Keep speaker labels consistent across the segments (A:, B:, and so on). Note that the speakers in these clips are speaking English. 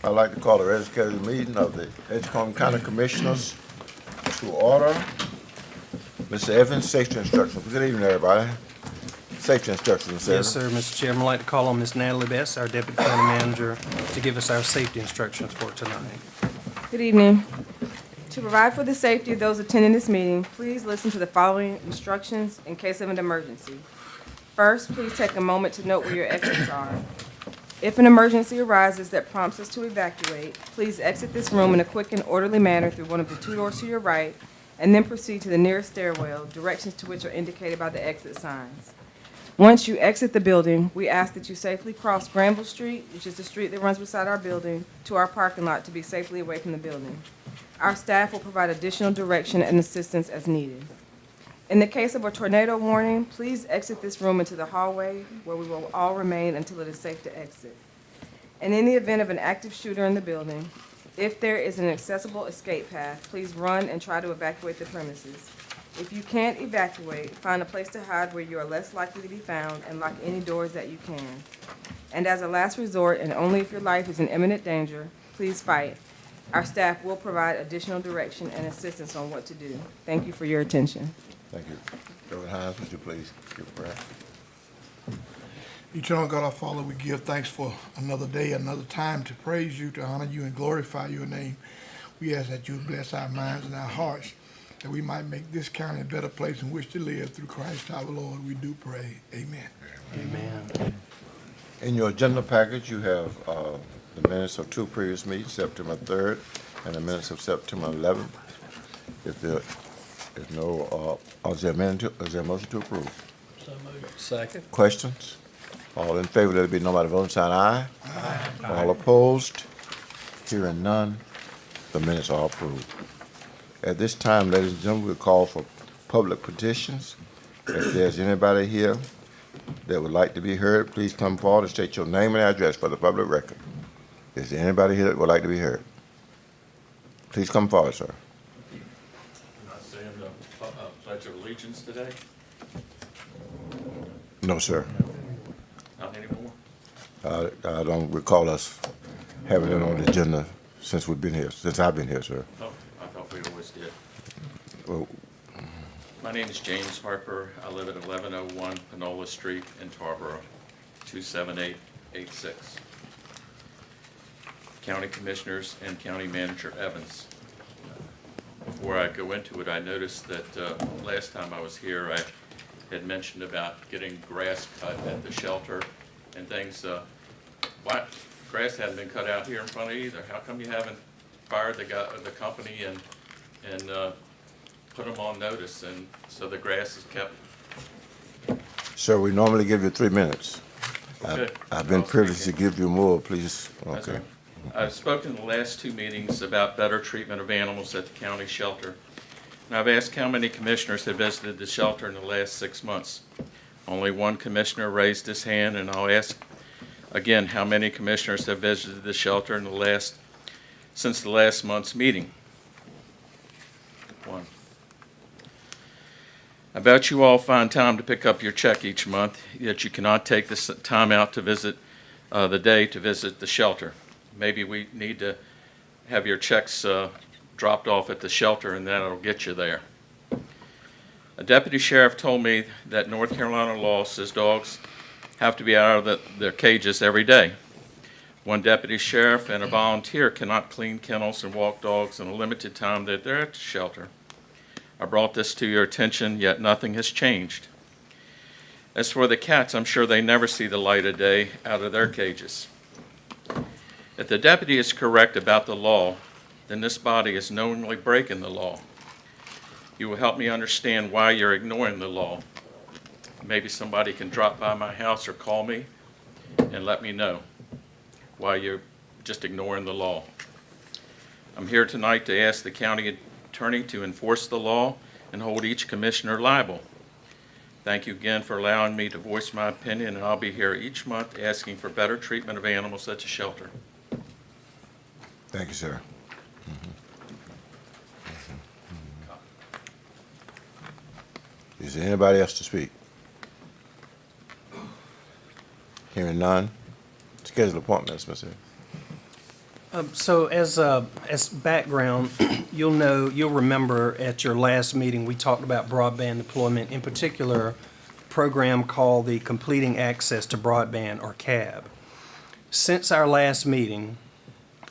A: I'd like to call the regular meeting of the Edgecombe County Commissioners to order. Mr. Evans, safety instructions. Good evening, everybody. Safety instructions, Mr.
B: Yes,
A: Evans.
B: sir, Mr. Chairman. I'd like to call on Ms. Natalie Best, our Deputy County Manager, to give us our safety instructions for tonight.
C: Good evening. To provide for the safety of those attending this meeting, please listen to the following instructions in case of an emergency. First, please take a moment to note where your exits are. If an emergency arises that prompts us to evacuate, please exit this room in a quick and orderly manner through one of the two doors to your right, and then proceed to the nearest stairwell, directions to which are indicated by the exit signs. Once you exit the building, we ask that you safely cross Granville Street, which is the street that runs beside our building, to our parking lot to be safely away from the building. Our staff will provide additional direction and assistance as needed. In the case of a tornado warning, please exit this room into the hallway where we will all remain until it is safe to exit. And in the event of an active shooter in the building, if there is an accessible escape path, please run and try to evacuate the premises. If you can't evacuate, find a place to hide where you are less likely to be found and lock any doors that you can. And as a last resort, and only if your life is in imminent danger, please fight. Our staff will provide additional direction and assistance on what to do. Thank you for your attention.
A: Thank you. Reverend Hines, would you please give a prayer?
D: Eternal God, our Father, we give thanks for another day, another time to praise you, to honor you, and glorify your name. We ask that you bless our minds and our hearts, that we might make this county a better place in which to live. Through Christ our Lord, we do pray. Amen.
B: Amen.
A: In your agenda package, you have the minutes of two previous meetings, September 3rd and the minutes of September 11th. If there is no, is there a motion to approve?
B: So moved. Second.
A: Questions? All in favor, let it be known by the voting sign aye. Aye. All opposed? Hearing none, the minutes are approved. At this time, ladies and gentlemen, we call for public petitions. If there's anybody here that would like to be heard, please come forward and state your name and address for the public record. Is there anybody here that would like to be heard? Please come forward, sir.
E: You're not saying the Pledge of Allegiance today?
A: No, sir.
E: Not anymore?
A: I don't recall us having it on the agenda since I've been here, sir.
E: Oh, I thought we always did.
A: Well,
E: My name is James Harper. I live at 1101 Panola Street in Tarboro, 27886. County Commissioners and County Manager Evans. Before I go into it, I noticed that last time I was here, I had mentioned about getting grass cut at the shelter and things. Why grass hadn't been cut out here in front of either? How come you haven't fired the company and put them on notice, and so the grass is kept?
A: sir, we normally give you 3 minutes.
E: Okay.
A: I've been privileged to give you more, please.
E: That's
A: Okay.
E: all right. I've spoken the last two meetings about better treatment of animals at the county shelter. And I've asked how many commissioners have visited the shelter in the last 6 months. Only one commissioner raised his hand, and I'll ask again how many commissioners have visited the shelter since the last month's meeting. One. I bet you all find time to pick up your check each month, yet you cannot take this time out to visit the shelter. Maybe we need to have your checks dropped off at the shelter, and that'll get you there. A deputy sheriff told me that North Carolina law says dogs have to be out of their cages every day. One deputy sheriff and a volunteer cannot clean kennels and walk dogs in a limited time that they're at the shelter. I brought this to your attention, yet nothing has changed. As for the cats, I'm sure they never see the light of day out of their cages. If the deputy is correct about the law, then this body is knowingly breaking the law. You will help me understand why you're ignoring the law. Maybe somebody can drop by my house or call me and let me know why you're just ignoring the law. I'm here tonight to ask the county attorney to enforce the law and hold each commissioner liable. Thank you again for allowing me to voice my opinion, and I'll be here each month asking for better treatment of animals at the shelter.
A: Thank you, sir. Is there anybody else to speak? Hearing none. Schedule appointments, Mr.
B: So as background, you'll remember at your last meeting, we talked about broadband deployment, in particular, a program called the Completing Access to Broadband, or CAB. Since our last meeting,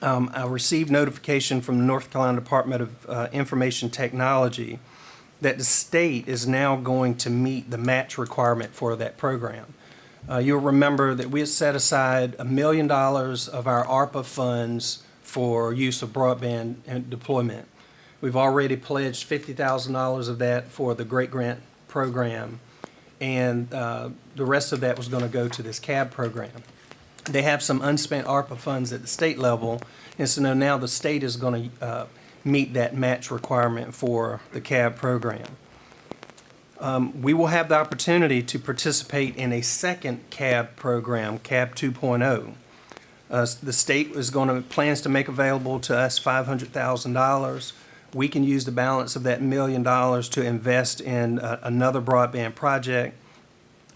B: I received notification from the North Carolina Department of Information Technology that the state is now going to meet the match requirement for that program. You'll remember that we had set aside $1 million of our ARPA funds for use of broadband and deployment. We've already pledged $50,000 of that for the Great Grant program, and the rest of that was going to go to this CAB program. They have some unspent ARPA funds at the state level, and so now the state is going to meet that match requirement for the CAB program. We will have the opportunity to participate in a second CAB program, CAB 2.0. The state plans to make available to us $500,000. We can use the balance of that $1 million to invest in another broadband project.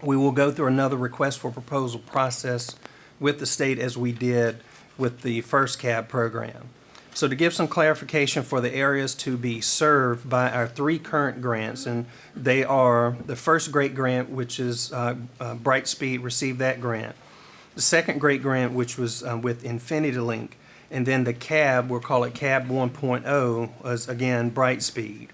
B: We will go through another request for proposal process with the state as we did with the first CAB program. So to give some clarification for the areas to be served by our 3 current grants, and they are the first Great Grant, which is Brightspeed, received that grant. The second Great Grant, which was with InfinityLink, and then the CAB, we'll call it CAB 1.0, was again Brightspeed.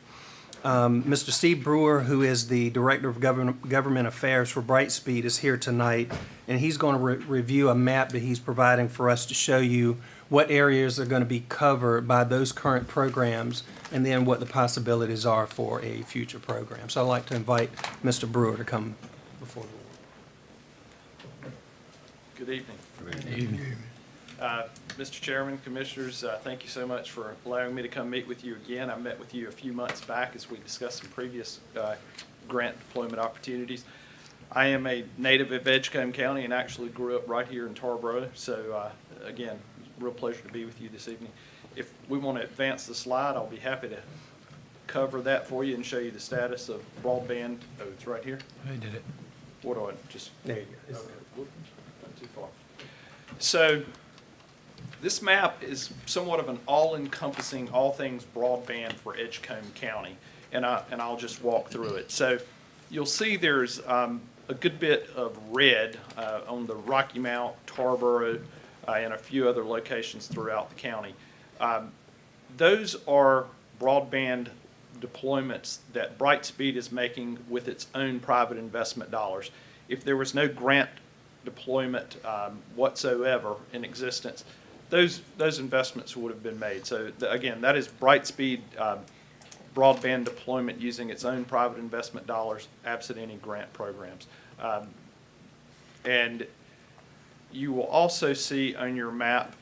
B: Mr. Steve Brewer, who is the Director of Government Affairs for Brightspeed, is here tonight, and he's going to review a map that he's providing for us to show you what areas are going to be covered by those current programs, and then what the possibilities are for a future program. So I'd like to invite Mr. Brewer to come before the board.
F: Good evening. Mr. Chairman, Commissioners, thank you so much for allowing me to come meet with you again. I met with you a few months back as we discussed some previous grant deployment opportunities. I am a native of Edgecombe County and actually grew up right here in Tarboro. So again, real pleasure to be with you this evening. If we want to advance the slide, I'll be happy to cover that for you and show you the status of broadband. Oh, it's right here?
B: I did it.
F: What do I just?
B: There you go.
F: Okay, whoop, not too far. So this map is somewhat of an all-encompassing, all things broadband for Edgecombe County, and I'll just walk through it. So you'll see there's a good bit of red on the Rocky Mount, Tarboro, and a few other locations throughout the county. Those are broadband deployments that Brightspeed is making with its own private investment dollars. If there was no grant deployment whatsoever in existence, those investments would have been made. So again, that is Brightspeed broadband deployment using its own private investment dollars, absent any grant programs. And you will also see on your map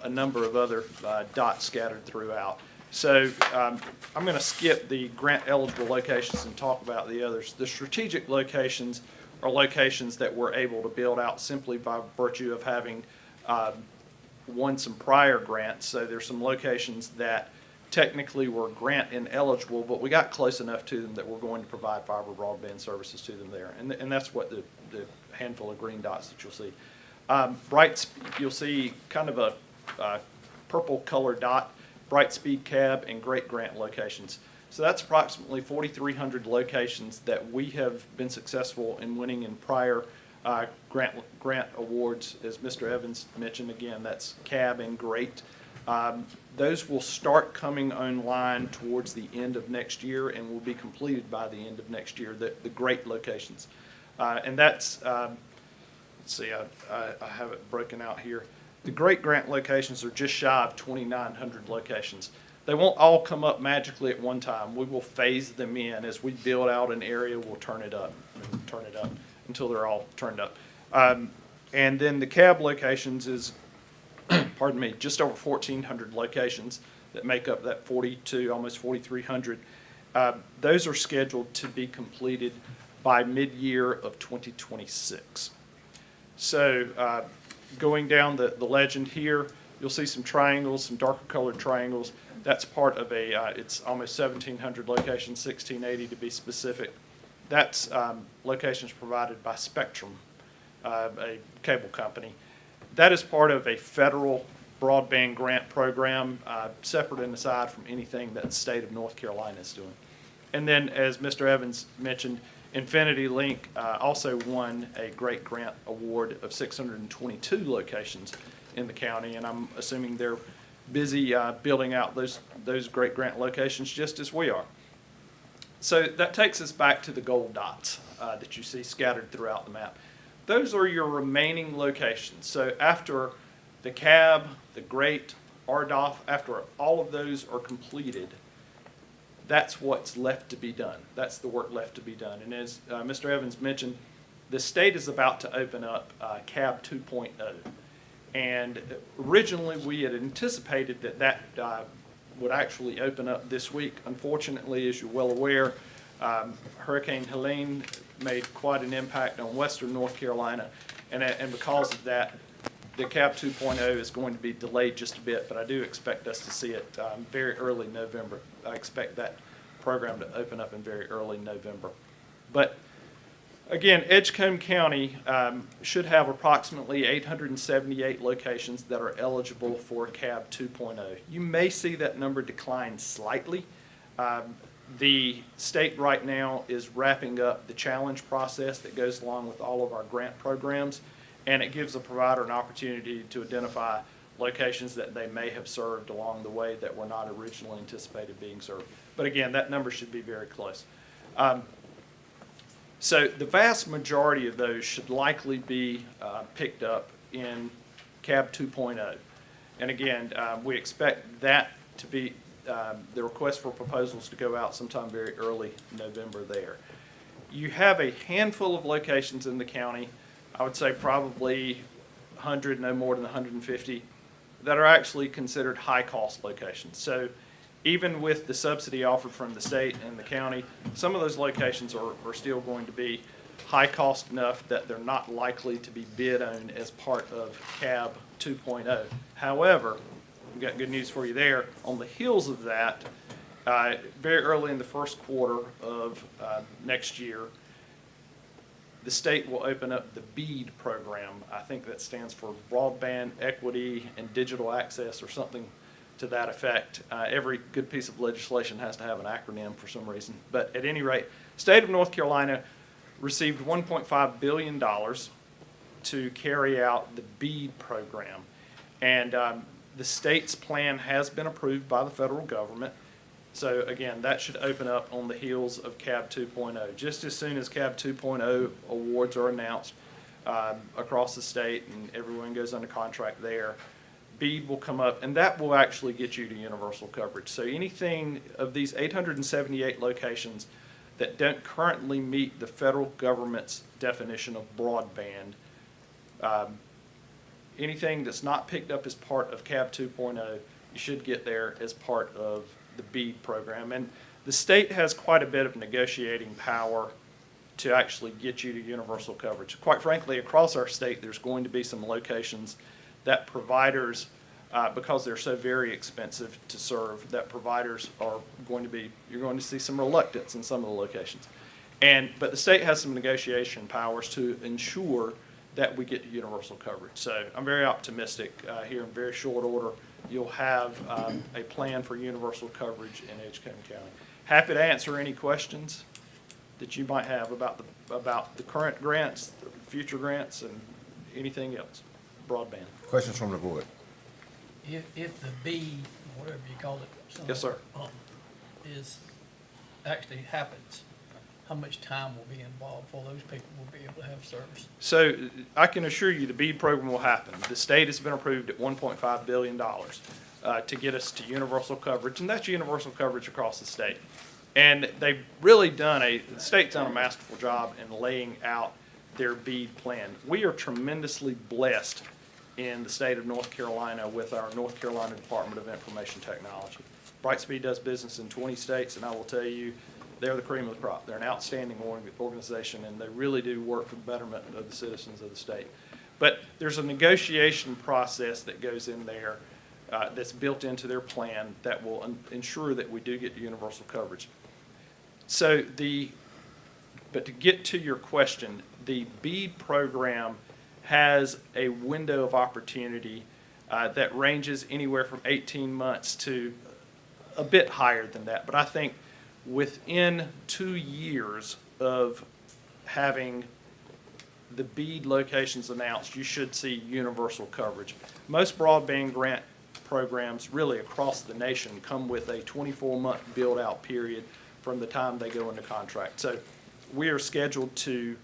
F: a number of other dots scattered throughout. So I'm going to skip the grant eligible locations and talk about the others. The strategic locations are locations that we're able to build out simply by virtue of having won some prior grants. So there's some locations that technically were grant ineligible, but we got close enough to them that we're going to provide fiber broadband services to them there. And that's what the handful of green dots that you'll see. You'll see kind of a purple colored dot, Brightspeed CAB and Great Grant locations. So that's approximately 4,300 locations that we have been successful in winning in prior grant awards. As Mr. Evans mentioned, again, that's CAB and Great. Those will start coming online towards the end of next year and will be completed by the end of next year, the Great locations. And that's, let's see, I have it broken out here. The Great Grant locations are just shy of 2,900 locations. They won't all come up magically at one time. We will phase them in. As we build out an area, we'll turn it up until they're all turned up. And then the CAB locations is, pardon me, just over 1,400 locations that make up that 42, almost 4,300. Those are scheduled to be completed by mid-year of 2026. So going down the legend here, you'll see some triangles, some darker colored triangles. That's part of it's almost 1,700 locations, 1,680 to be specific. That's locations provided by Spectrum, a cable company. That is part of a federal broadband grant program, separate and aside from anything that the state of North Carolina is doing. And then, as Mr. Evans mentioned, Infinity Link also won a great grant award of 622 locations in the county, and I'm assuming they're busy building out those great grant locations just as we are. So that takes us back to the gold dots that you see scattered throughout the map. Those are your remaining locations. So after the CAB, the GREAT, RDOF, after all of those are completed, that's what's left to be done. That's the work left to be done. And as Mr. Evans mentioned, the state is about to open up CAB 2.0. And originally, we had anticipated that would actually open up this week. Unfortunately, as you're well aware, Hurricane Helene made quite an impact on western North Carolina. And because of that, the CAB 2.0 is going to be delayed just a bit, but I do expect us to see it very early November. I expect that program to open up in very early November. But again, Edgecombe County should have approximately 878 locations that are eligible for CAB 2.0. You may see that number decline slightly. The state right now is wrapping up the challenge process that goes along with all of our grant programs, and it gives a provider an opportunity to identify locations that they may have served along the way that were not originally anticipated being served. But again, that number should be very close. So the vast majority of those should likely be picked up in CAB 2.0. And again, we expect that to be the request for proposals to go out sometime very early November there. You have a handful of locations in the county, I would say probably 100, no more than 150, that are actually considered high-cost locations. So even with the subsidy offered from the state and the county, some of those locations are still going to be high-cost enough that they're not likely to be bid on as part of CAB 2.0. However, we've got good news for you there. On the heels of that, very early in the first quarter of next year, the state will open up the BEAD program. I think that stands for Broadband Equity and Digital Access or something to that effect. Every good piece of legislation has to have an acronym for some reason. But at any rate, state of North Carolina received $1.5 billion to carry out the BEAD program. And the state's plan has been approved by the federal government. So again, that should open up on the heels of CAB 2.0. Just as soon as CAB 2.0 awards are announced across the state and everyone goes under contract there, BEAD will come up, and that will actually get you to universal coverage. So anything of these 878 locations that don't currently meet the federal government's definition of broadband, anything that's not picked up as part of CAB 2.0, you should get there as part of the BEAD program. And the state has quite a bit of negotiating power to actually get you to universal coverage. Quite frankly, across our state, there's going to be some locations that providers, because they're so very expensive to serve, that providers are going to be, you're going to see some reluctance in some of the locations. But the state has some negotiation powers to ensure that we get to universal coverage. So I'm very optimistic here in very short order. You'll have a plan for universal coverage in Edgecombe County. Happy to answer any questions that you might have about the current grants, the future grants, and anything else, broadband.
A: Questions from the board?
G: If the B, whatever you call it.
F: Yes, sir.
G: Actually happens, how much time will be involved for those people will be able to have service?
F: So I can assure you the BEAD program will happen. The state has been approved at $1.5 billion to get us to universal coverage, and that's universal coverage across the state. And they've really the state's done a masterful job in laying out their BEAD plan. We are tremendously blessed in the state of North Carolina with our North Carolina Department of Information Technology. Brightspeed does business in 20 states, and I will tell you, they're the cream of the crop. They're an outstanding organization, and they really do work for the betterment of the citizens of the state. But there's a negotiation process that goes in there that's built into their plan that will ensure that we do get universal coverage. So but to get to your question, the BEAD program has a window of opportunity that ranges anywhere from 18 months to a bit higher than that. But I think within 2 years of having the BEAD locations announced, you should see universal coverage. Most broadband grant programs really across the nation come with a 24-month build-out period from the time they go into contract. So we are scheduled to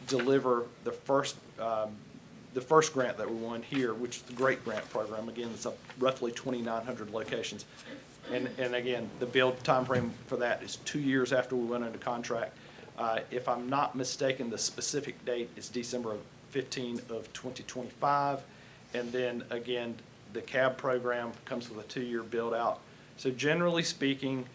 F: deliver the first grant that we won here, which is the GREAT Grant Program. Again, it's up roughly 2,900 locations. And again, the build timeframe for that is 2 years after we went into contract. If I'm not mistaken, the specific date is December 15 of 2025. And then again, the CAB program comes with a 2-year build out. So generally speaking,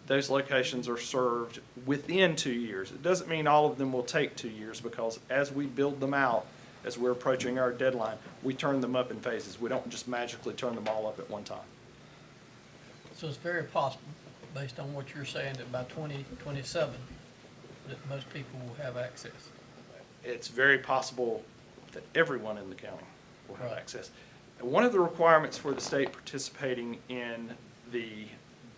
F: those locations are served within 2 years. It doesn't mean all of them will take 2 years, because as we build them out, as we're approaching our deadline, we turn them up in phases. We don't just magically turn them all up at one time.
G: So it's very possible, based on what you're saying, that by 2027, that most people will have access.
F: It's very possible that everyone in the county will have
G: Right.
F: access. And one of the requirements for the state participating in the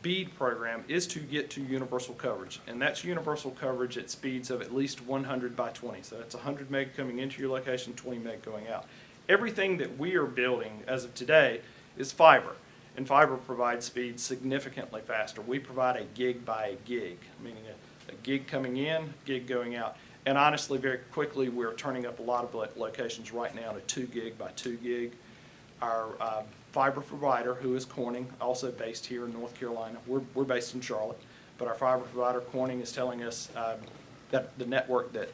F: BEAD program is to get to universal coverage. And that's universal coverage at speeds of at least 100 by 20. So that's 100 meg coming into your location, 20 meg going out. Everything that we are building as of today is fiber. And fiber provides speeds significantly faster. We provide a gig by a gig, meaning a gig coming in, gig going out. And honestly, very quickly, we're turning up a lot of locations right now to 2 gig by 2 gig. Our fiber provider, who is Corning, also based here in North Carolina. We're based in Charlotte, but our fiber provider, Corning, is telling us that the network that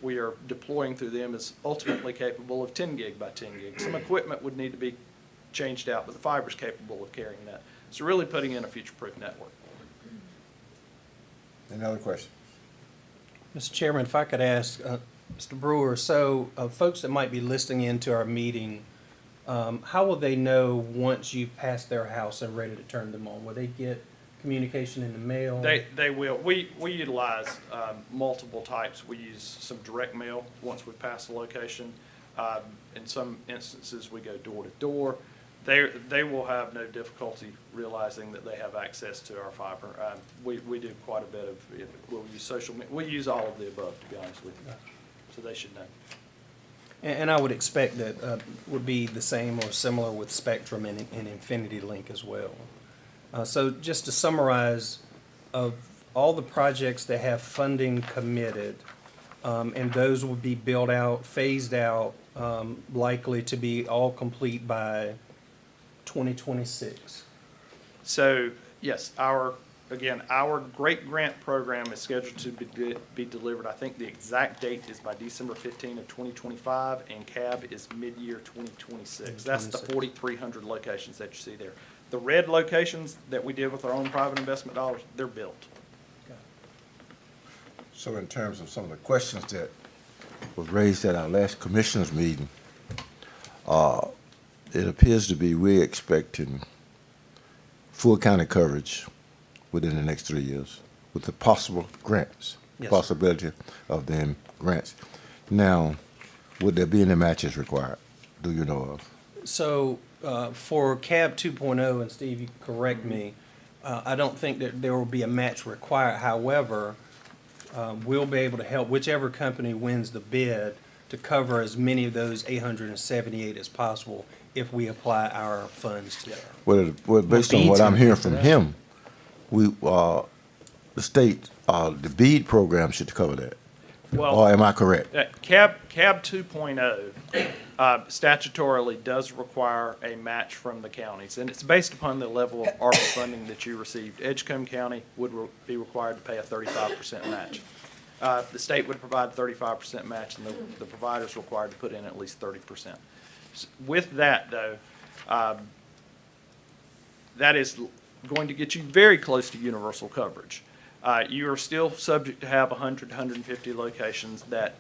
F: we are deploying through them is ultimately capable of 10 gig by 10 gig. Some equipment would need to be changed out, but the fiber is capable of carrying that. So really putting in a future-proof network.
A: Any other questions?
B: Mr. Chairman, if I could ask, Mr. Brewer, so folks that might be listening into our meeting, how will they know once you've passed their house and ready to turn them on? Will they get communication in the mail?
F: They will. We utilize multiple types. We use some direct mail once we pass the location. In some instances, we go door to door. They will have no difficulty realizing that they have access to our fiber. We do quite a bit of, we'll use social media. We use all of the above, to be honest with you. So they should know.
B: And I would expect that would be the same or similar with Spectrum and Infinity Link as well. So just to summarize, of all the projects that have funding committed, and those will be built out, phased out, likely to be all complete by 2026.
F: So, yes, our GREAT Grant program is scheduled to be delivered. I think the exact date is by December 15 of 2025, and CAB is mid-year 2026. That's the 4,300 locations that you see there. The red locations that we did with our own private investment dollars, they're built.
A: So in terms of some of the questions that was raised at our last commissioners meeting, it appears to be we're expecting full county coverage within the next 3 years with the possible grants,
B: Yes.
A: possibility of them grants. Now, would there be any matches required? Do you know of?
B: So for CAB 2.0, and Steve, you correct me, I don't think that there will be a match required. However, we'll be able to help whichever company wins the bid to cover as many of those 878 as possible if we apply our funds to that.
A: Well, based on what I'm hearing from him, the state, the BEAD program should cover that.
F: Well,
A: Or am I correct?
F: CAB 2.0 statutorily does require a match from the counties, and it's based upon the level of ARPA funding that you received. Edgecombe County would be required to pay a 35% match. The state would provide 35% match, and the provider's required to put in at least 30%. With that, though, that is going to get you very close to universal coverage. You are still subject to have 100, 150 locations that,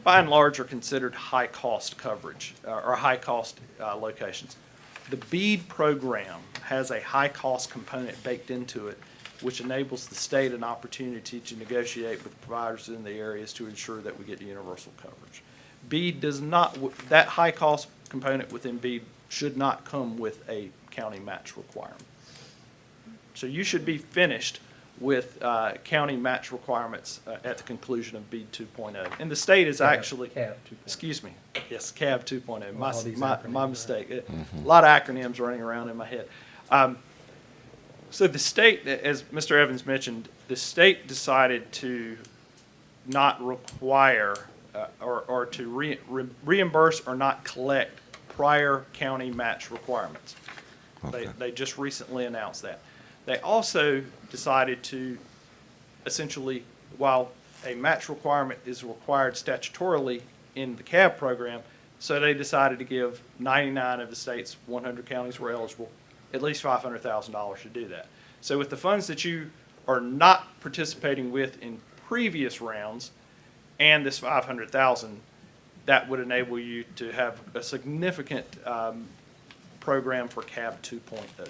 F: by and large, are considered high-cost coverage, or high-cost locations. The BEAD program has a high-cost component baked into it, which enables the state an opportunity to negotiate with providers in the areas to ensure that we get universal coverage. BEAD does not, that high-cost component within BEAD should not come with a county match requirement. So you should be finished with county match requirements at the conclusion of BEAD 2.0. And the state is actually,
B: CAB 2.0.
F: excuse me, yes, CAB 2.0,
B: All these
F: my
B: acronyms,
F: mistake. A lot of acronyms running around in my head. So the state, as Mr. Evans mentioned, the state decided to not require or to reimburse or not collect prior county match requirements.
A: Okay.
F: They just recently announced that. They also decided to essentially, while a match requirement is required statutorily in the CAB program, so they decided to give 99 of the state's 100 counties were eligible at least $500,000 to do that. So with the funds that you are not participating with in previous rounds and this 500,000, that would enable you to have a significant program for CAB 2.0.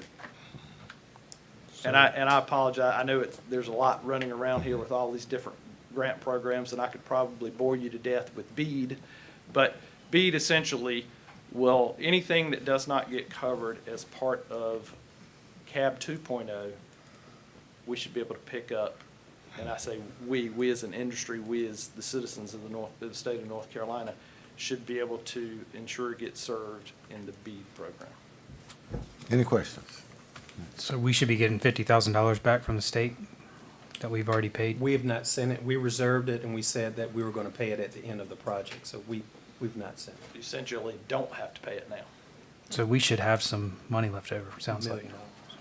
F: And I apologize, I know there's a lot running around here with all these different grant programs, and I could probably bore you to death with BEAD, but BEAD essentially will, anything that does not get covered as part of CAB 2.0, we should be able to pick up. And I say we as an industry, we as the citizens of the state of North Carolina, should be able to ensure it gets served in the BEAD program.
A: Any questions?
H: So we should be getting $50,000 back from the state that we've already paid?
B: We have not sent it. We reserved it, and we said that we were going to pay it at the end of the project, so we've not sent it.
F: You essentially don't have to pay it now.
H: So we should have some money left over, sounds
B: $1
H: like.
B: million.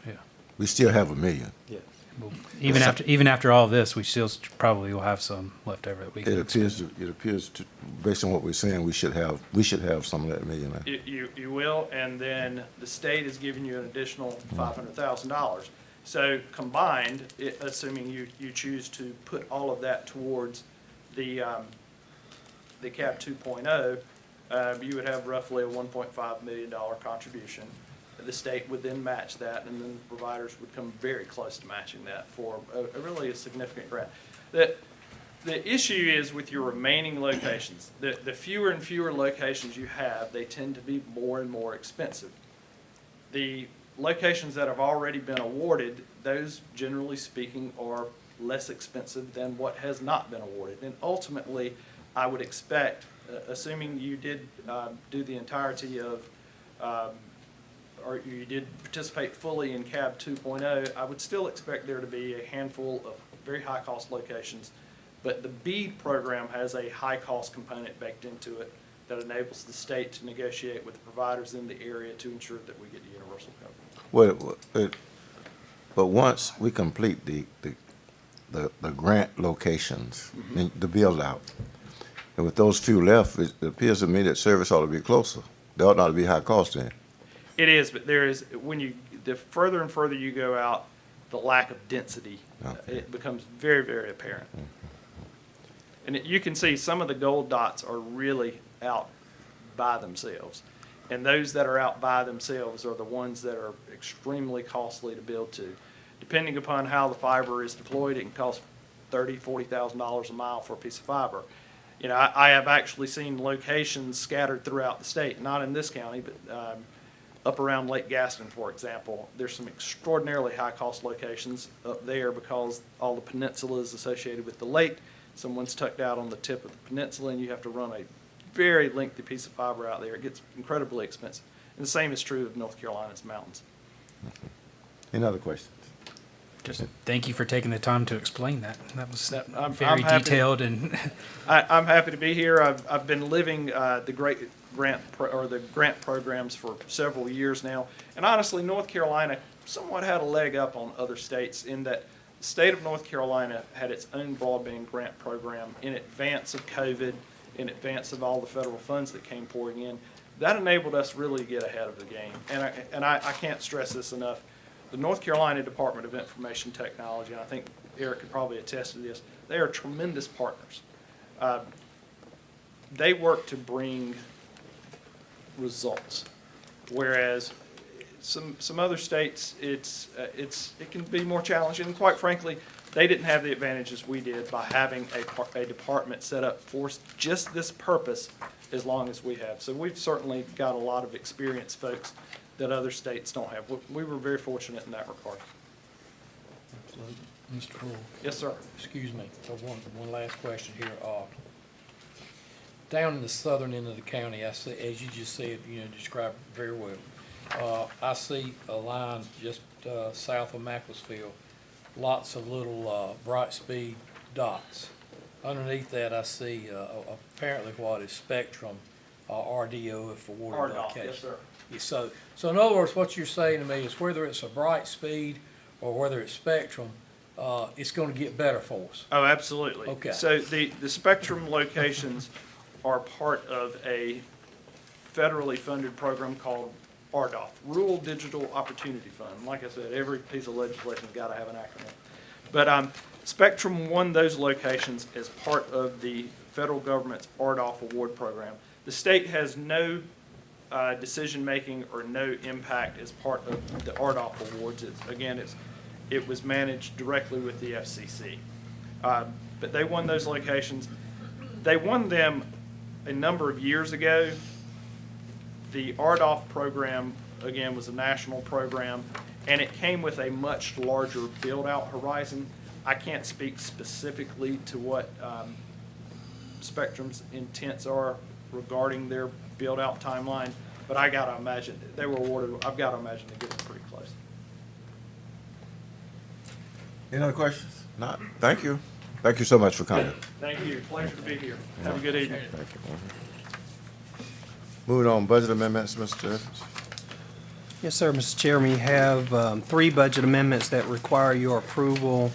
H: Yeah.
A: We still have $1 million.
B: Yeah.
H: Well, even after all this, we still probably will have some left over that we can.
A: It appears to, based on what we're saying, we should have some of that $1 million.
F: You will, and then the state is giving you an additional $500,000. So combined, assuming you choose to put all of that towards the CAB 2.0, you would have roughly a $1.5 million contribution. The state would then match that, and then the providers would come very close to matching that for a really a significant grant. The issue is with your remaining locations. The fewer and fewer locations you have, they tend to be more and more expensive. The locations that have already been awarded, those generally speaking are less expensive than what has not been awarded. And ultimately, I would expect, assuming you did do the entirety of or you did participate fully in CAB 2.0, I would still expect there to be a handful of very high-cost locations. But the BEAD program has a high-cost component baked into it that enables the state to negotiate with the providers in the area to ensure that we get universal coverage.
A: But once we complete the grant locations, and the build out, and with those few left, it appears to me that service ought to be closer. There ought not to be high cost in it.
F: It is, but there is, the further and further you go out, the lack of density,
A: Okay.
F: it becomes very, very apparent. And you can see some of the gold dots are really out by themselves. And those that are out by themselves are the ones that are extremely costly to build to. Depending upon how the fiber is deployed, it can cost $30,000, $40,000 a mile for a piece of fiber. You know, I have actually seen locations scattered throughout the state, not in this county, but up around Lake Gaston, for example. There's some extraordinarily high-cost locations up there because all the peninsulas associated with the lake, someone's tucked out on the tip of the peninsula, and you have to run a very lengthy piece of fiber out there. It gets incredibly expensive. And the same is true of North Carolina's mountains.
A: Any other questions?
H: Just thank you for taking the time to explain that. That was
F: I'm
H: very
F: happy-
H: detailed and
F: I'm happy to be here. I've been living the grant programs for several years now. And honestly, North Carolina somewhat had a leg up on other states in that the state of North Carolina had its own broadband grant program in advance of COVID, in advance of all the federal funds that came pouring in. That enabled us really to get ahead of the game. And I can't stress this enough. The North Carolina Department of Information Technology, and I think Eric could probably attest to this, they are tremendous partners. They work to bring results, whereas some other states, it can be more challenging. And quite frankly, they didn't have the advantages we did by having a department set up for just this purpose as long as we have. So we've certainly got a lot of experienced folks that other states don't have. We were very fortunate in that regard.
G: Absolutely. Mr. Poole,
F: Yes, sir.
G: excuse me, one last question here. Down in the southern end of the county, I see, as you just said, described very well. I see a line just south of Macclesfield, lots of little bright speed dots. Underneath that, I see apparently what is Spectrum, RDO if awarded by
F: RDOF, yes, sir.
G: Yeah, so in other words, what you're saying to me is whether it's a bright speed or whether it's Spectrum, it's going to get better for us.
F: Oh, absolutely.
G: Okay.
F: So the Spectrum locations are part of a federally funded program called RDOF, Rural Digital Opportunity Fund. Like I said, every piece of legislation's got to have an acronym. But Spectrum won those locations as part of the federal government's RDOF award program. The state has no decision-making or no impact as part of the RDOF awards. It was managed directly with the FCC. But they won those locations. They won them a number of years ago. The RDOF program, again, was a national program, and it came with a much larger build-out horizon. I can't speak specifically to what Spectrum's intents are regarding their build-out timeline, but I gotta imagine, they were awarded, I've gotta imagine they get them pretty close.
A: Any other questions? Not. Thank you. Thank you so much for coming.
F: Thank you, pleasure to be here. Have a good evening.
A: Thank you. Moving on, budget amendments, Mr. Evans.
B: Yes, sir, Mr. Chairman, you have 3 budget amendments that require your approval.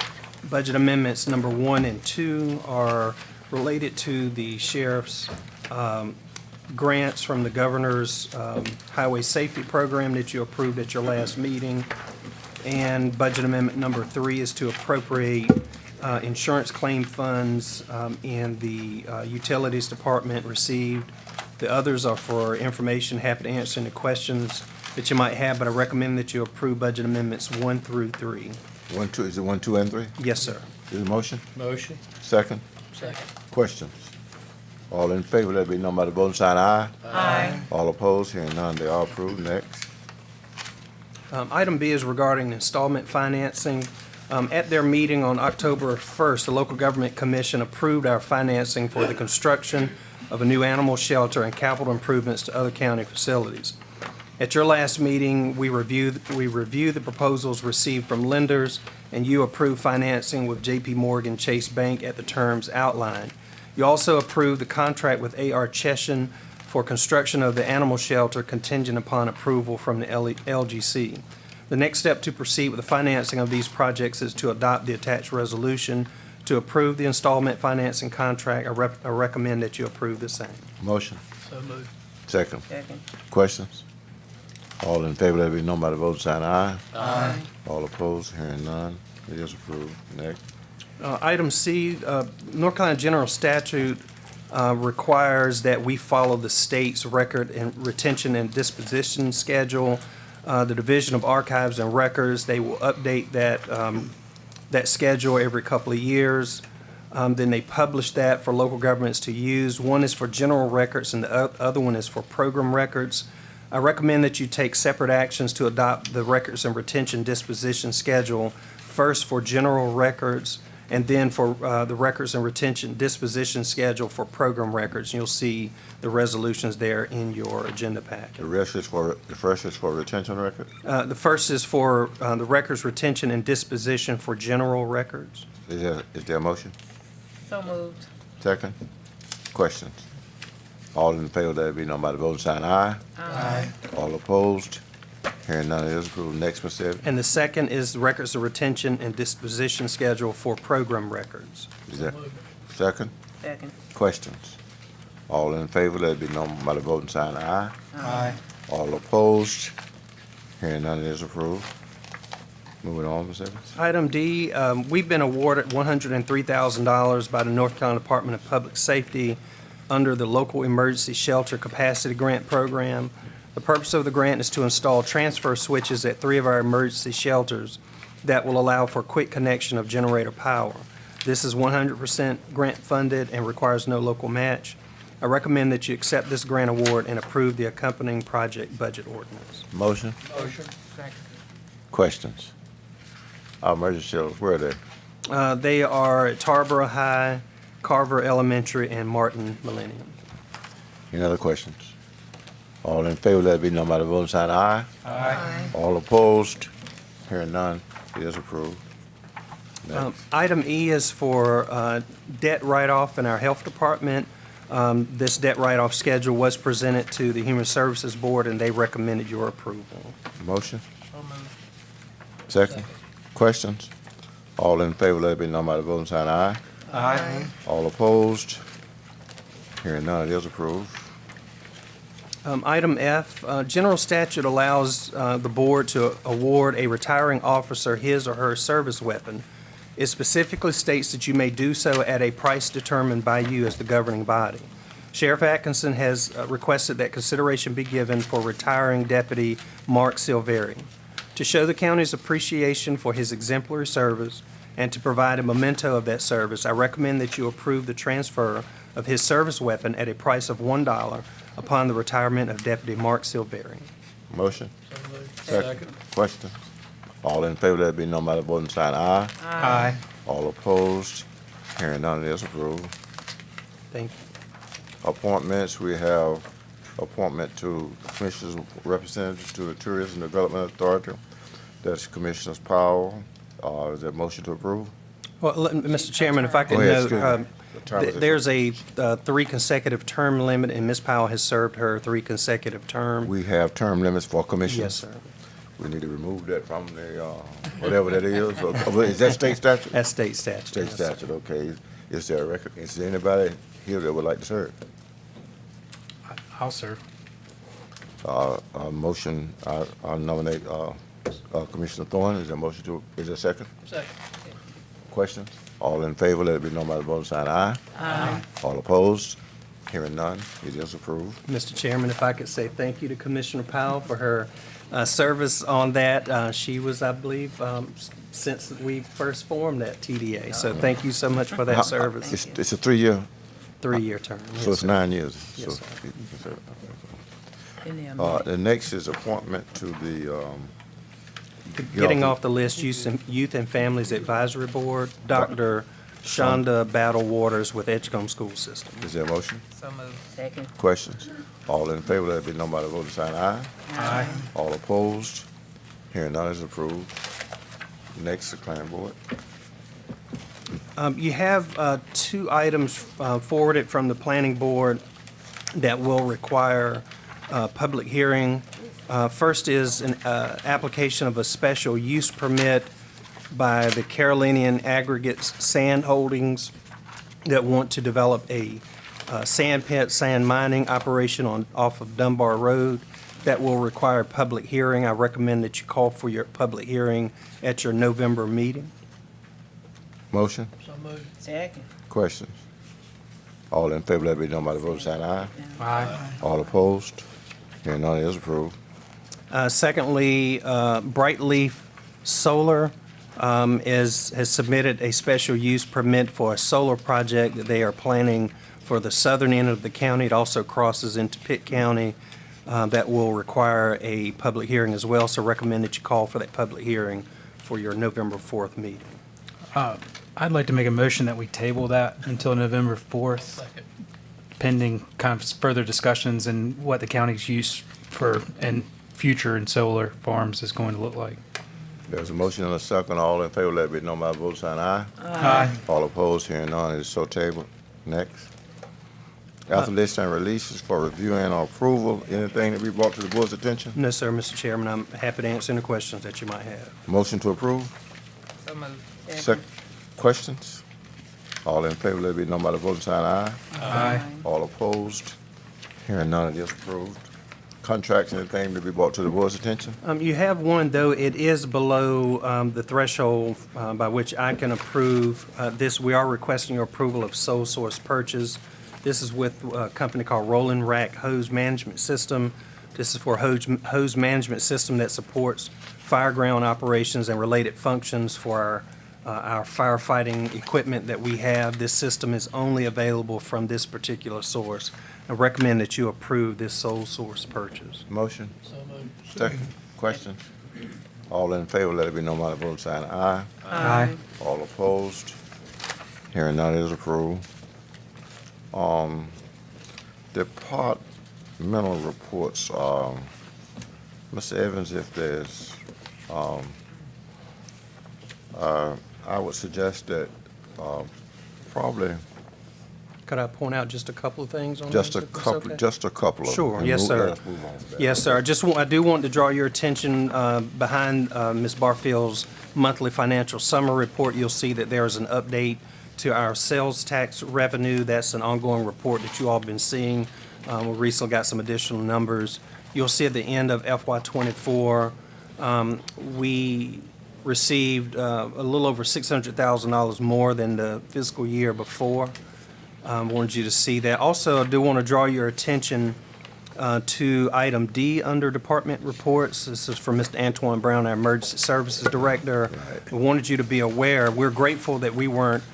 B: Budget amendments number 1 and 2 are related to the sheriff's grants from the governor's highway safety program that you approved at your last meeting. And budget amendment number 3 is to appropriate insurance claim funds in the utilities department received. The others are for information. Happy to answer any questions that you might have, but I recommend that you approve budget amendments 1 through 3.
A: 1, 2, is it 1, 2, and 3?
B: Yes, sir.
A: Is it a motion?
G: Motion.
A: Second?
G: Second.
A: Questions? All in favor, let it be known by the voting sign aye. Aye. All opposed, hearing none, they are approved. Next.
B: Item B is regarding installment financing. At their meeting on October 1st, the Local Government Commission approved our financing for the construction of a new animal shelter and capital improvements to other county facilities. At your last meeting, we reviewed the proposals received from lenders, and you approved financing with J.P. Morgan Chase Bank at the terms outlined. You also approved the contract with A.R. Cheshin for construction of the animal shelter contingent upon approval from the LGC. The next step to proceed with the financing of these projects is to adopt the attached resolution to approve the installment financing contract. I recommend that you approve the same.
A: Motion.
G: So moved.
A: Second. Questions? All in favor, let it be known by the voting sign aye. Aye. All opposed, hearing none, it is approved. Next.
B: Item C, North Carolina General Statute requires that we follow the state's record and retention and disposition schedule. The Division of Archives and Records, they will update that schedule every couple of years. Then they publish that for local governments to use. One is for general records and the other one is for program records. I recommend that you take separate actions to adopt the records and retention disposition schedule, first for general records and then for the records and retention disposition schedule for program records. You'll see the resolutions there in your agenda packet.
A: The first is for retention record?
B: The first is for the records retention and disposition for general records.
A: Is there a motion?
I: So moved.
A: Second. Questions? All in favor, let it be known by the voting sign aye. Aye. All opposed, hearing none, it is approved. Next, Mr. Evans.
B: And the second is the records of retention and disposition schedule for program records.
A: Is there second?
I: Second.
A: Questions? All in favor, let it be known by the voting sign aye. Aye. All opposed, hearing none, it is approved. Moving on, Ms. Evans.
B: Item D, we've been awarded $103,000 by the North Carolina Department of Public Safety under the Local Emergency Shelter Capacity Grant Program. The purpose of the grant is to install transfer switches at 3 of our emergency shelters that will allow for quick connection of generator power. This is 100% grant funded and requires no local match. I recommend that you accept this grant award and approve the accompanying project budget ordinance.
A: Motion?
G: Motion.
A: Questions? Our emergency shelters, where are they?
B: They are at Tarboro High, Carver Elementary, and Martin Millennium.
A: Any other questions? All in favor, let it be known by the voting sign of aye. Aye. All opposed? Hearing none, it is approved. Next.
B: Item E is for debt write-off in our health department. This debt write-off schedule was presented to the Human Services Board, and they recommended your approval.
A: Motion? Second? Questions? All in favor, let it be known by the voting sign of aye.
B: Aye.
A: All opposed? Hearing none, it is approved.
B: Item F, general statute allows the board to award a retiring officer his or her service weapon. It specifically states that you may do so at a price determined by you as the governing body. Sheriff Atkinson has requested that consideration be given for retiring Deputy Mark Silveri. To show the county's appreciation for his exemplary service and to provide a memento of that service, I recommend that you approve the transfer of his service weapon at a price of $1 upon the retirement of Deputy Mark Silveri.
A: Motion?
G: Second.
A: Questions? All in favor, let it be known by the voting sign of aye.
B: Aye.
A: All opposed? Hearing none, it is approved.
B: Thank you.
A: Appointments, we have appointment to Commissioners Representatives to the Tourism Development Authority. That's Commissioner Powell. Is there a motion to approve?
B: Well, Mr. Chairman, if I could
A: Go ahead,
B: note,
A: excuse me. The term is-
B: there's a 3 consecutive term limit, and Ms. Powell has served her 3 consecutive term.
A: We have term limits for commissioners.
B: Yes, sir.
A: We need to remove that from the, whatever that is. Or is that state statute?
B: That's state statute.
A: State
B: yes, sir.
A: statute, okay. Is there a record, is there anybody here that would like to serve?
H: I'll serve.
A: Motion, I nominate, Commissioner Thorne. Is there a motion to, is there a second?
G: Second.
A: Questions? All in favor, let it be known by the voting sign aye. Aye. All opposed? Hearing none, it is approved.
B: Mr. Chairman, if I could say thank you to Commissioner Powell for her service on that. She was, I believe, since we first formed that TDA. So thank you so much for that service.
A: It's a 3-year,
B: 3-year term.
A: so
B: yes,
A: it's
B: sir.
A: 9 years.
B: Yes,
A: So
B: sir.
A: you can serve. The next is appointment to the,
B: Getting off the list, Youth and Families Advisory Board, Dr. Shonda Battle Waters with Edgecombe School System.
A: is there a motion?
I: So moved. Second.
A: Questions? All in favor, let it be known by the voting sign aye.
B: Aye.
A: All opposed? Hearing none is approved. Next, the planning board.
B: You have 2 items forwarded from the planning board that will require public hearing. First is an application of a special use permit by the Carolinian Aggregates Sand Holdings that want to develop a sand pit, sand mining operation off of Dunbar Road. That will require public hearing. I recommend that you call for your public hearing at your November meeting.
A: Motion?
G: So moved.
I: Second.
A: Questions? All in favor, let it be known by the voting sign aye.
H: Aye.
A: All opposed? Hearing none is approved.
B: Secondly, Bright Leaf Solar has submitted a special use permit for a solar project that they are planning for the southern end of the county. It also crosses into Pitt County. That will require a public hearing as well, so recommend that you call for that public hearing for your November 4th meeting.
H: I'd like to make a motion that we table that until November 4th,
G: Second.
H: pending kind of further discussions and what the county's use for and future in solar farms is going to look like.
A: There's a motion and a second. All in favor, let it be known by the voting sign aye.
H: Aye.
A: All opposed? Hearing none, it is so tabled. Next. After list and releases for review and approval, anything to be brought to the board's attention?
B: No, sir, Mr. Chairman, I'm happy to answer any questions that you might have.
A: Motion to approve?
I: So moved.
A: Second. Questions? All in favor, let it be known by the voting sign aye.
H: Aye.
A: All opposed? Hearing none, it is approved. Contracts, anything to be brought to the board's attention?
B: You have one, though it is below the threshold by which I can approve this. We are requesting your approval of sole source purchase. This is with a company called Rolling Rack Hose Management System. This is for hose management system that supports fireground operations and related functions for our our firefighting equipment that we have. This system is only available from this particular source. I recommend that you approve this sole source purchase.
A: Motion?
G: So moved.
A: Second. Question? All in favor, let it be known by the voting sign of aye.
H: Aye.
A: All opposed? Hearing none, it is approved. Departmental reports, Mr. Evans, if there's, I would suggest that, probably
B: Could I point out just a couple of things on
A: just
B: this,
A: a
B: if that's
A: couple,
B: okay?
A: just a couple of them.
B: Sure,
A: and
B: yes, sir.
A: let us move on to that.
B: Yes, sir. I do want to draw your attention behind Ms. Barfield's monthly financial summary report. You'll see that there is an update to our sales tax revenue. That's an ongoing report that you all have been seeing. We recently got some additional numbers. You'll see at the end of FY '24, we received a little over $600,000 more than the fiscal year before. Wanted you to see that. Also, I do want to draw your attention to item D under department reports. This is from Mr. Antoine Brown, our Emergency Services Director. I wanted you to be aware, we're grateful that we weren't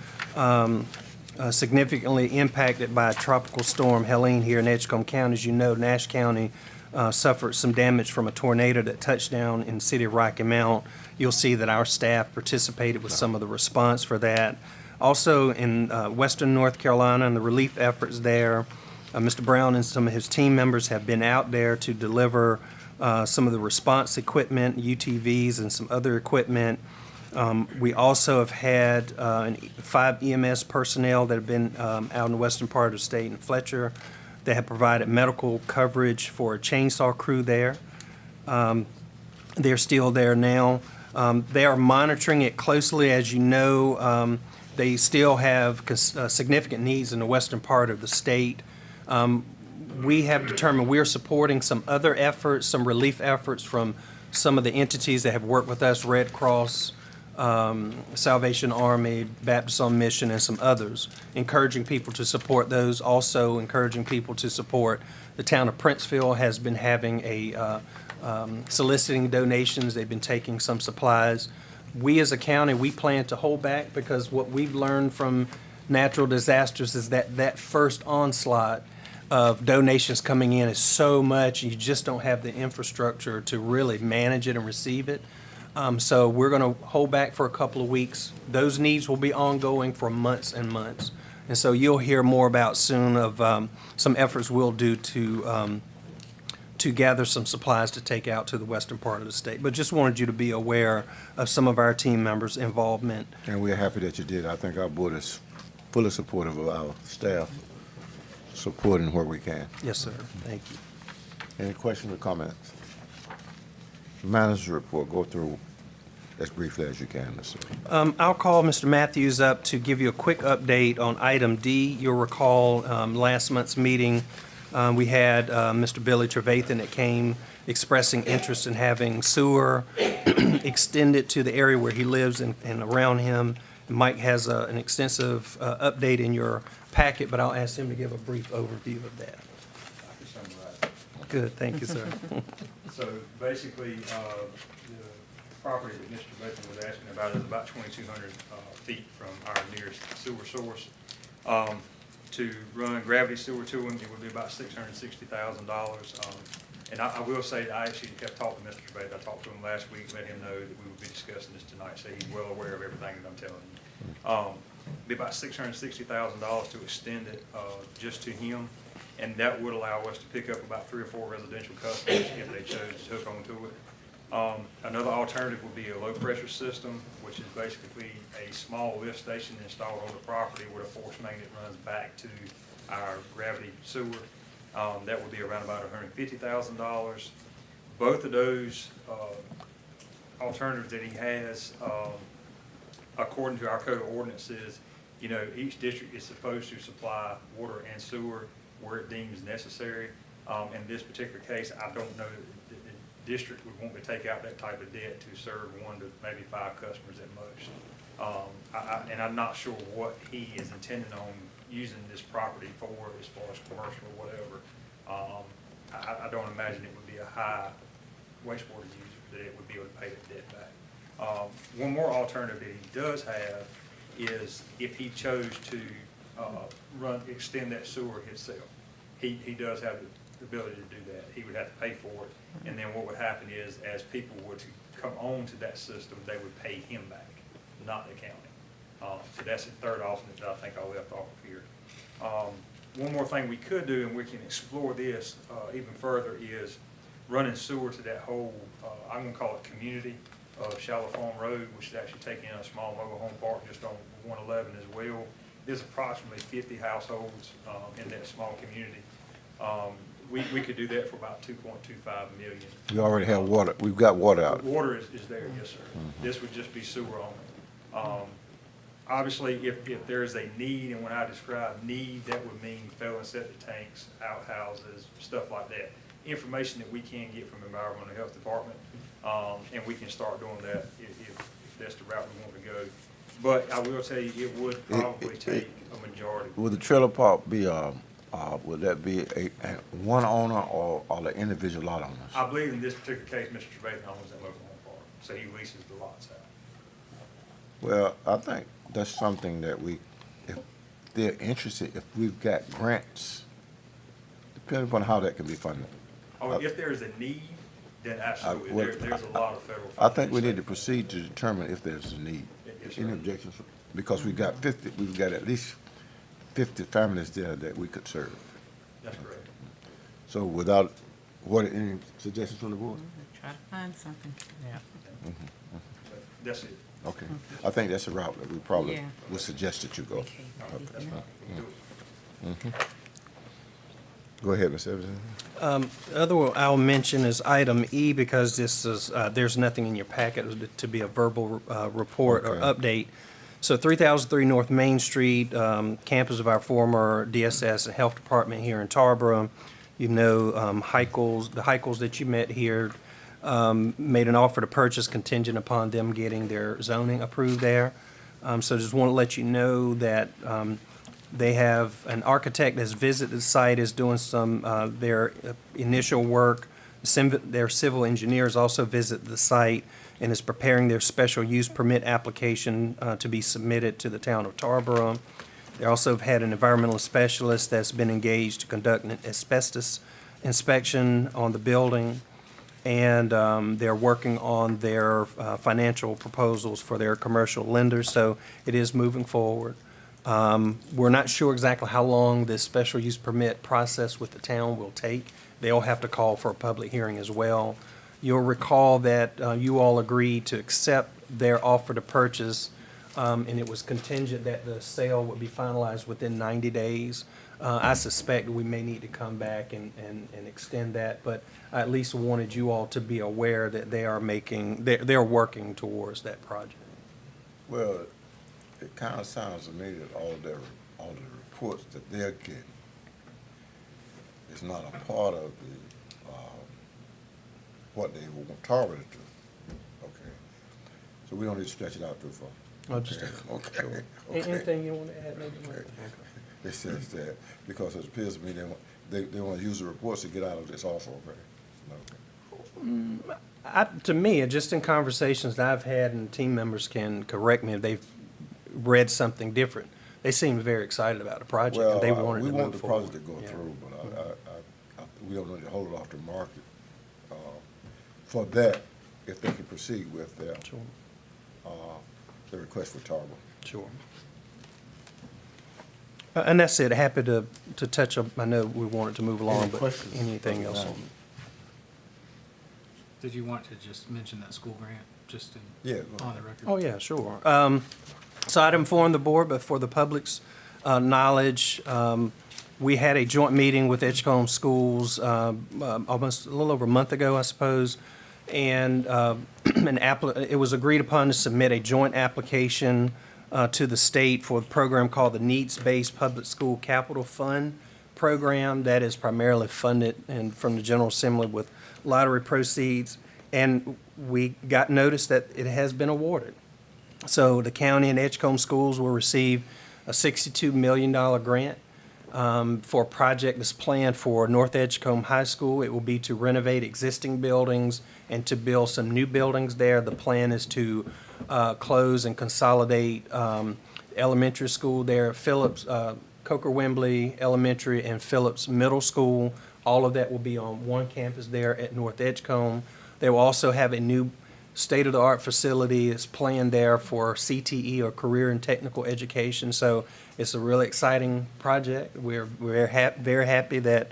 B: significantly impacted by Tropical Storm Helene here in Edgecombe County. As you know, Nash County suffered some damage from a tornado that touched down in the city of Rocky Mount. You'll see that our staff participated with some of the response for that. Also in western North Carolina and the relief efforts there, Mr. Brown and some of his team members have been out there to deliver some of the response equipment, UTVs, and some other equipment. We also have had 5 EMS personnel that have been out in the western part of the state in Fletcher that have provided medical coverage for a chainsaw crew there. They're still there now. They are monitoring it closely. As you know, they still have significant needs in the western part of the state. We have determined we're supporting some other efforts, some relief efforts from some of the entities that have worked with us, Red Cross, Salvation Army, Baptist on Mission, and some others, encouraging people to support those. Also encouraging people to support the town of Princeville has been having a soliciting donations. They've been taking some supplies. We as a county, we plan to hold back because what we've learned from natural disasters is that that first onslaught of donations coming in is so much, you just don't have the infrastructure to really manage it and receive it. So we're going to hold back for a couple of weeks. Those needs will be ongoing for months and months. And so you'll hear more about soon of some efforts we'll do to gather some supplies to take out to the western part of the state. But just wanted you to be aware of some of our team members' involvement.
A: And we're happy that you did. I think our board is fully supportive of our staff, supporting where we can.
B: Yes, sir. Thank you.
A: Any questions or comments? Manager's report, go through as briefly as you can, Mr.
B: I'll call Mr. Matthews up to give you a quick update on item D. You'll recall last month's meeting, we had Mr. Billy Trevathan that came expressing interest in having sewer extended to the area where he lives and around him. Mike has an extensive update in your packet, but I'll ask him to give a brief overview of that. Good, thank you, sir.
J: So basically, the property that Mr. Bacon was asking about is about 2,200 feet from our nearest sewer source. To run gravity sewer to them, it would be about $660,000. And I will say, I actually have talked to Mr. Bacon. I talked to him last week, let him know that we would be discussing this tonight, so he's well aware of everything that I'm telling you. Be about $660,000 to extend it just to him. And that would allow us to pick up about 3 or 4 residential customers if they chose to hook onto it. Another alternative would be a low-pressure system, which is basically a small lift station installed on the property with a force main that runs back to our gravity sewer. That would be around about $150,000. Both of those alternatives that he has, according to our code of ordinances, you know, each district is supposed to supply water and sewer where it deems necessary. In this particular case, I don't know that the district would want to take out that type of debt to serve 1 to maybe 5 customers at most. And I'm not sure what he is intending on using this property for as far as commercial or whatever. I don't imagine it would be a high wastewater user that it would be able to pay that debt back. One more alternative that he does have is if he chose to extend that sewer himself. He does have the ability to do that. He would have to pay for it. And then what would happen is, as people were to come on to that system, they would pay him back, not the county. So that's the third alternate that I think I left off of here. One more thing we could do, and we can explore this even further, is running sewer to that whole, I'm gonna call it community of Shallow Farm Road, which is actually taking in a small mobile home park just on 111 as well. There's approximately 50 households in that small community. We could do that for about 2.25 million.
A: We already have water, we've got water out.
J: Water is there, yes, sir. This would just be sewer only. Obviously, if there is a need, and when I describe need, that would mean failing septic tanks, outhouses, stuff like that. Information that we can get from the Environmental Health Department, and we can start doing that if that's the route we want to go. But I will tell you, it would probably take a majority.
A: Would the trailer park be, would that be a one owner or the individual lot owners?
J: I believe in this particular case, Mr. Trevathan owns that mobile home park, so he leases the lots out.
A: Well, I think that's something that if they're interested, if we've got grants, depending upon how that can be funded.
J: Oh, if there is a need, then absolutely,
A: well,
J: there's a lot of federal.
A: I think we need to proceed to determine if there's a need.
J: Yes, sir.
A: Any objections? Because we've got at least 50 families there that we could serve.
J: That's correct.
A: So any suggestions from the board?
I: Try to find something. Yeah.
J: So that's it.
A: Okay, I think that's a route that we probably
I: Yeah.
A: would suggest that you go.
J: That's fine. Do it.
A: Go ahead, Ms. Evans.
B: The other one I'll mention is item E, because this is, there's nothing in your packet to be a verbal report or
A: Okay.
B: update. So 3003 North Main Street, campus of our former DSS and Health Department here in Tarboro. You know, the Heichels that you met here made an offer to purchase contingent upon them getting their zoning approved there. So just want to let you know that they have an architect that's visited the site, is doing some their initial work. Their civil engineers also visit the site and is preparing their special use permit application to be submitted to the town of Tarboro. They also have had an environmental specialist that's been engaged to conduct an asbestos inspection on the building. And they're working on their financial proposals for their commercial lenders, so it is moving forward. We're not sure exactly how long this special use permit process with the town will take. They'll have to call for a public hearing as well. You'll recall that you all agreed to accept their offer to purchase, and it was contingent that the sale would be finalized within 90 days. I suspect we may need to come back and extend that, but I at least wanted you all to be aware that they're working towards that project.
A: Well, it kind of sounds to me that all the reports that they're getting is not a part of what they want Tarboro to do. Okay, so we don't need to stretch it out too far.
B: Oh, just
A: Okay.
B: Anything you want to add, maybe? Mike?
A: It says that, because it appears to me they want to use the reports to get out of this offer, okay?
B: To me, just in conversations that I've had, and team members can correct me if they've read something different, they seem very excited about the project, and they wanted
A: we
B: to
A: want
B: move
A: the
B: forward.
A: project to go
B: Yeah.
A: through, but we don't need to hold it off the market for that, if they can proceed with their,
B: Sure,
A: the request for Tarboro.
B: sure. And that's it, happy to touch up, I know we wanted to move along,
A: Any
B: but
A: questions?
B: anything else on?
H: Did you want to just mention that school grant, just
A: Yeah, go
H: on
A: ahead.
H: the record?
B: Oh, yeah, sure. So I'd inform the board, but for the public's knowledge, we had a joint meeting with Edgecombe Schools almost a little over a month ago, I suppose. And it was agreed upon to submit a joint application to the state for a program called the Needs-Based Public School Capital Fund program that is primarily funded from the General Assembly with lottery proceeds. And we got notice that it has been awarded. So the county and Edgecombe Schools will receive a $62 million grant. for a project that's planned for North Edgecombe High School. It will be to renovate existing buildings and to build some new buildings there. The plan is to close and consolidate elementary school there, Phillips, Coker Wembley Elementary and Phillips Middle School. All of that will be on one campus there at North Edgecombe. They will also have a new state-of-the-art facility that's planned there for CTE, or Career and Technical Education. So it's a really exciting project. We're very happy that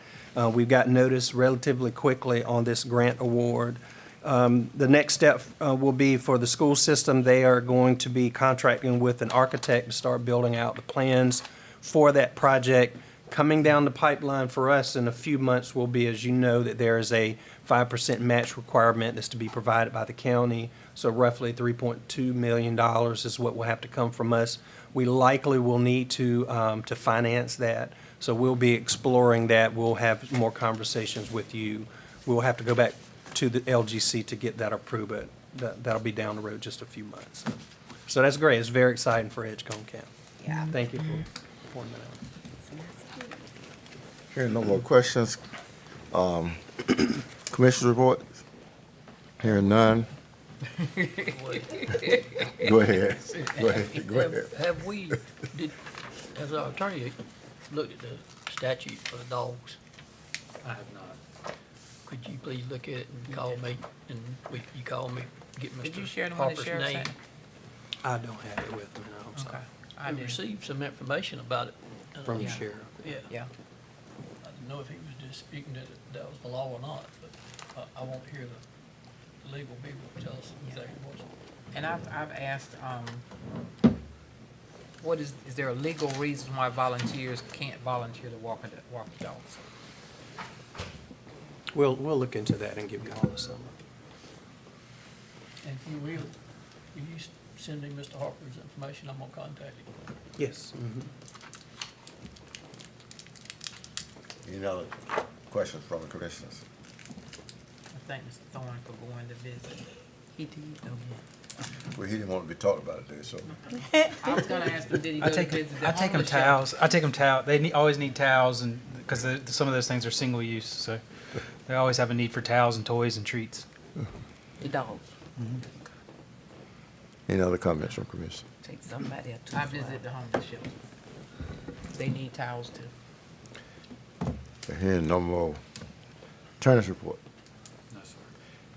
B: we've got notice relatively quickly on this grant award. The next step will be for the school system. They are going to be contracting with an architect to start building out the plans for that project. Coming down the pipeline for us in a few months will be, as you know, that there is a 5% match requirement that's to be provided by the county. So roughly $3.2 million is what will have to come from us. We likely will need to finance that. So we'll be exploring that. We'll have more conversations with you. We'll have to go back to the LGC to get that approved, but that'll be down the road just a few months. So that's great. It's very exciting for Edgecombe County.
I: Yeah.
B: Thank you for pointing that out.
A: Hearing no more questions. Commissioner report? Hearing none. Go ahead. Go ahead.
K: Have we, has our attorney looked at the statute for the dogs?
H: I have not.
K: Could you please look at it and call me, and you call me, get
I: Did you
K: Mr.
I: share the one the
K: Harper's
I: sheriff
K: name?
I: sent?
B: I don't have it with me, no, I'm sorry.
I: I
K: We
I: did.
K: received some information about it.
B: From the
I: Yeah.
B: sheriff.
K: Yeah.
I: Yeah.
K: I didn't know if he was disputing that that was the law or not, but I want to hear the legal people tell us exactly what's.
I: And I've asked, what is there a legal reason why volunteers can't volunteer to walk the dogs?
B: We'll look into that and give you all the summary.
K: And if you will you send me Mr. Harper's information, I'm gonna contact him.
B: Yes.
A: Any other questions from the commissioners?
I: I thank Mr. Thorne for going to visit. He did,
A: Well, he didn't want to be talked about today, so.
I: I was gonna ask him, did he go
H: I
I: to
H: take
I: visit the
H: I take them
I: homeless shelter?
H: towels. I take them towels. They always need towels, and because some of those things are single use, so they always have a need for towels and toys and treats.
I: The dogs.
A: Any other comments from commission?
I: Take somebody up to. I visited the homeless shelter. They need towels too.
A: Hearing no more. Attorney's report.
H: No, sir.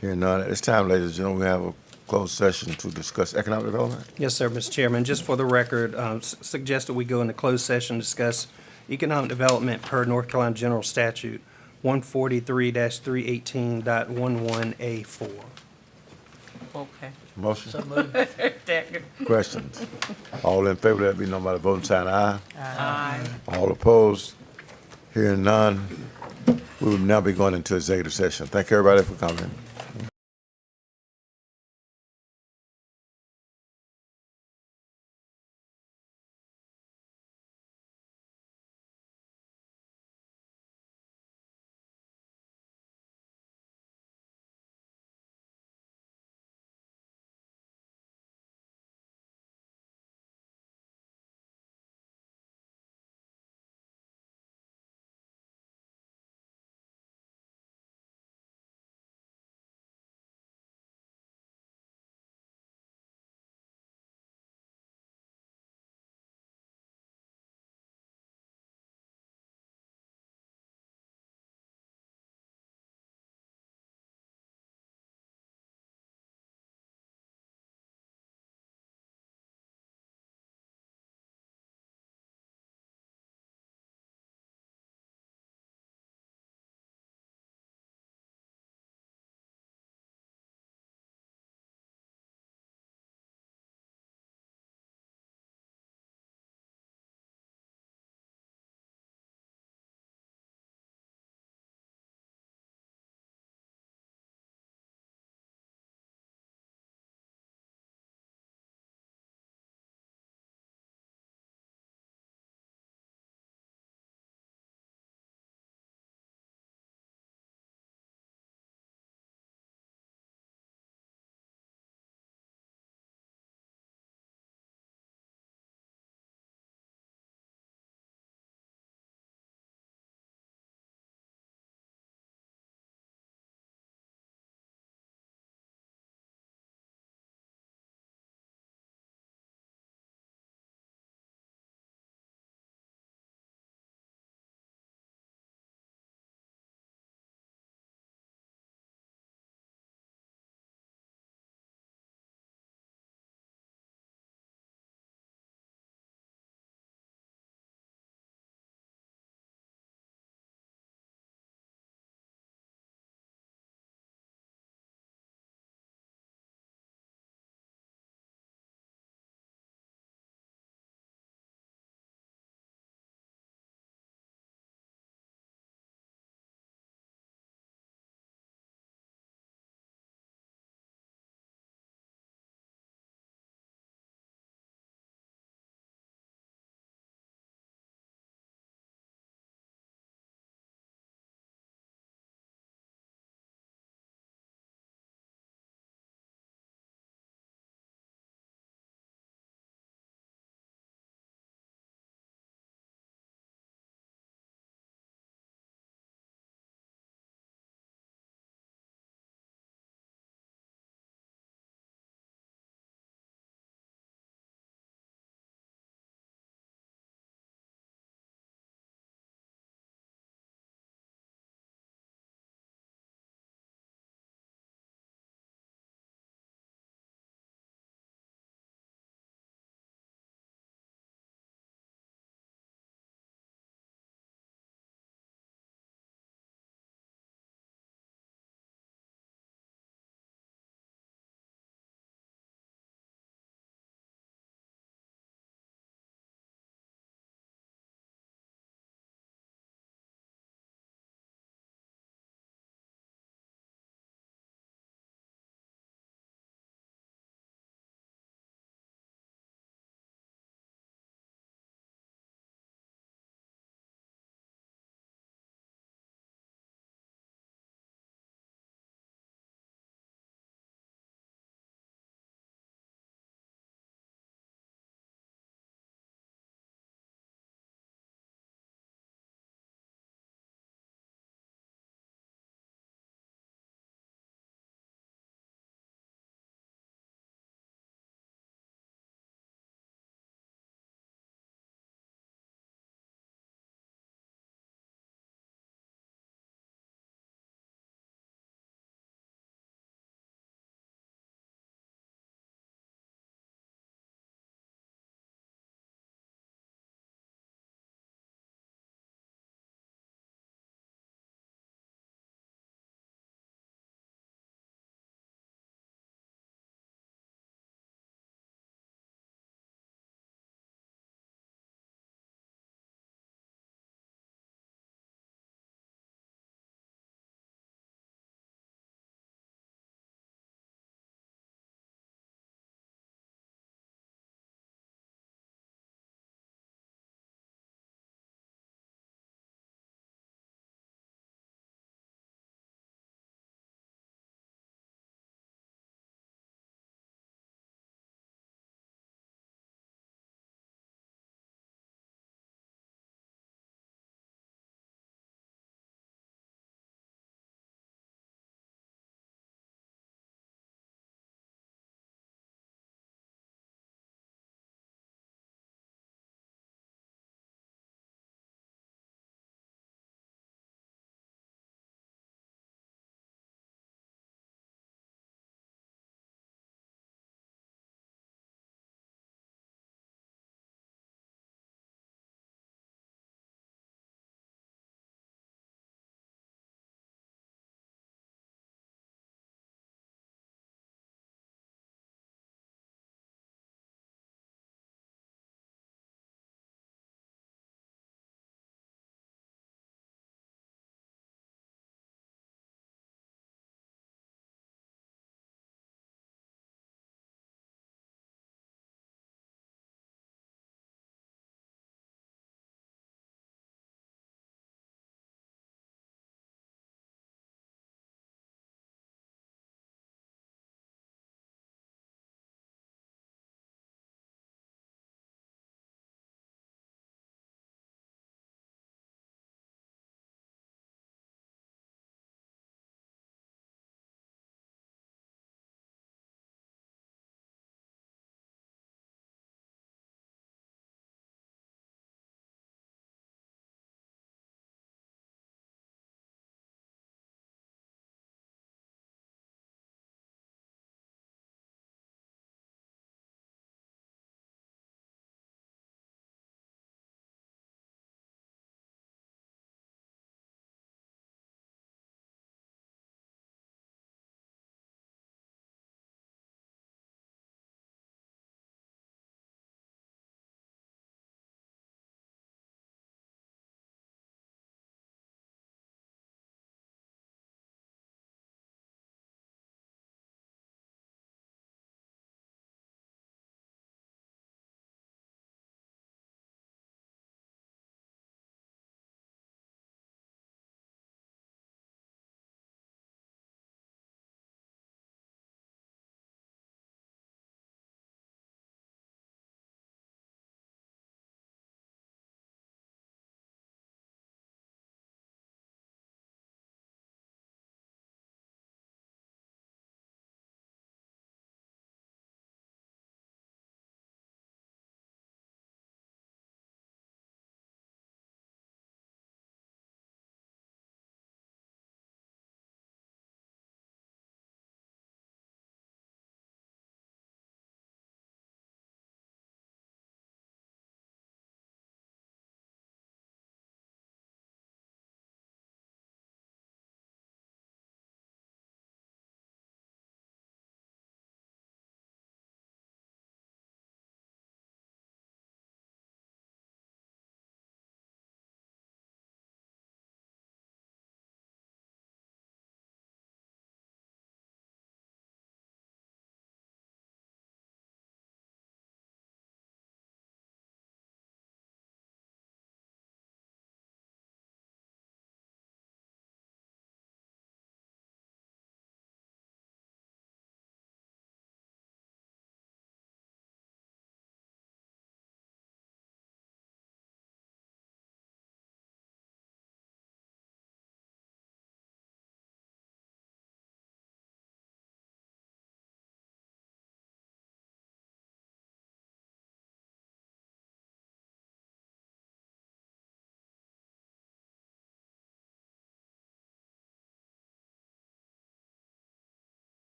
A: Hearing none. At this time, ladies and gentlemen, we have a closed session to discuss economic development.
B: Yes, sir, Mr. Chairman. Just for the record, suggest that we go into closed session, discuss economic development per North Carolina General Statute 143-318.11A4.
I: Okay.
A: Motion,
K: So moved.
A: questions? All in favor, let it be known by the voting sign aye.
I: Aye.
A: All opposed? Hearing none. We will now be going into executive session. Thank you, everybody, for coming.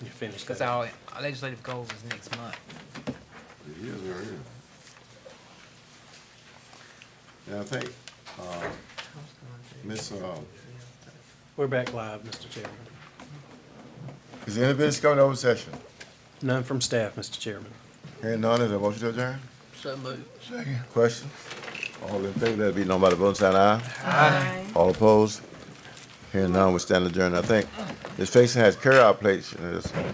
B: You finished
I: Because
B: that.
I: our legislative goals is next month.
A: It is what it is. And I think, Miss,
B: We're back live, Mr. Chairman.
A: is there any business coming to open session?
B: None from staff, Mr. Chairman.
A: Hearing none, is there a motion to adjourn?
K: So moved.
D: Second.
A: Question? All in favor, let it be known by the voting sign aye.
C: Aye.
A: All opposed? Hearing none, we stand adjourned. I think Ms. Faison has carryout plates.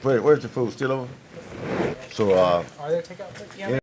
A: Where's the food? Still over? So,
C: Are there takeout plates?